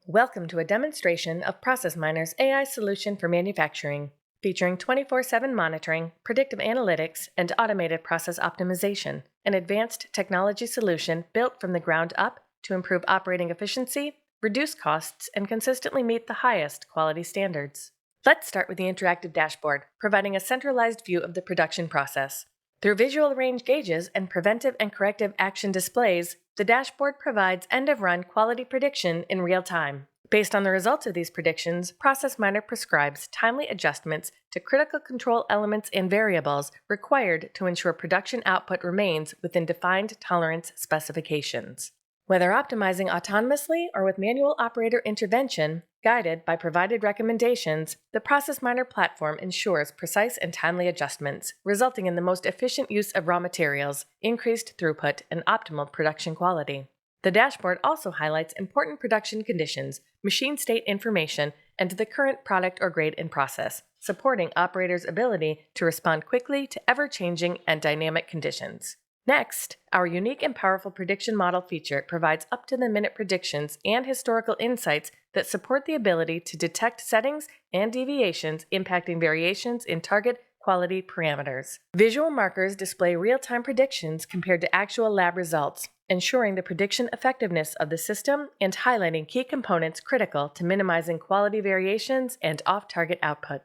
Welcome to a demonstration of ProcessMiner's AI solution for manufacturing, featuring 24/7 monitoring, predictive analytics, and automated process optimization, an advanced technology solution built from the ground up to improve operating efficiency, reduce costs, and consistently meet the highest quality standards. Let's start with the interactive dashboard, providing a centralized view of the production process. Through visual range gauges and preventive and corrective action displays, the dashboard provides end-of-run quality prediction in real time. Based on the results of these predictions, ProcessMiner prescribes timely adjustments to critical control elements and variables required to ensure production output remains within defined tolerance specifications. Whether optimizing autonomously or with manual operator intervention, guided by provided recommendations, the ProcessMiner platform ensures precise and timely adjustments, resulting in the most efficient use of raw materials, increased throughput, and optimal production quality. The dashboard also highlights important production conditions, machine state information, and the current product or grade in process, supporting operators' ability to respond quickly to ever-changing and dynamic conditions. Next, our unique and powerful prediction model feature provides up-to-the-minute predictions and historical insights that support the ability to detect settings and deviations impacting variations in target quality parameters. Visual markers display real-time predictions compared to actual lab results, ensuring the prediction effectiveness of the system and highlighting key components critical to minimizing quality variations and off-target output.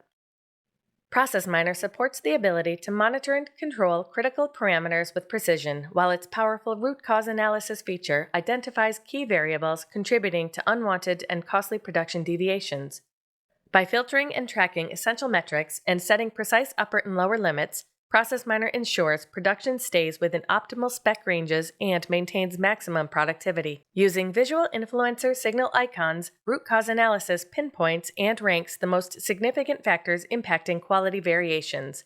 ProcessMiner supports the ability to monitor and control critical parameters with precision, while its powerful root cause analysis feature identifies key variables contributing to unwanted and costly production deviations. By filtering and tracking essential metrics and setting precise upper and lower limits, ProcessMiner ensures production stays within optimal spec ranges and maintains maximum productivity. Using visual influencer signal icons, root cause analysis pinpoints and ranks the most significant factors impacting quality variations.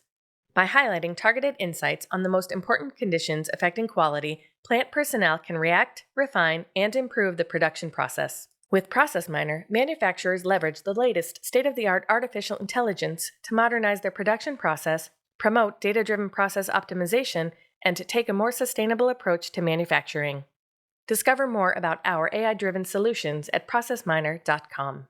By highlighting targeted insights on the most important conditions affecting quality, plant personnel can react, refine, and improve the production process. With ProcessMiner, manufacturers leverage the latest state-of-the-art artificial intelligence to modernize their production process, promote data-driven process optimization, and to take a more sustainable approach to manufacturing. Discover more about our AI-driven solutions at ProcessMiner.com.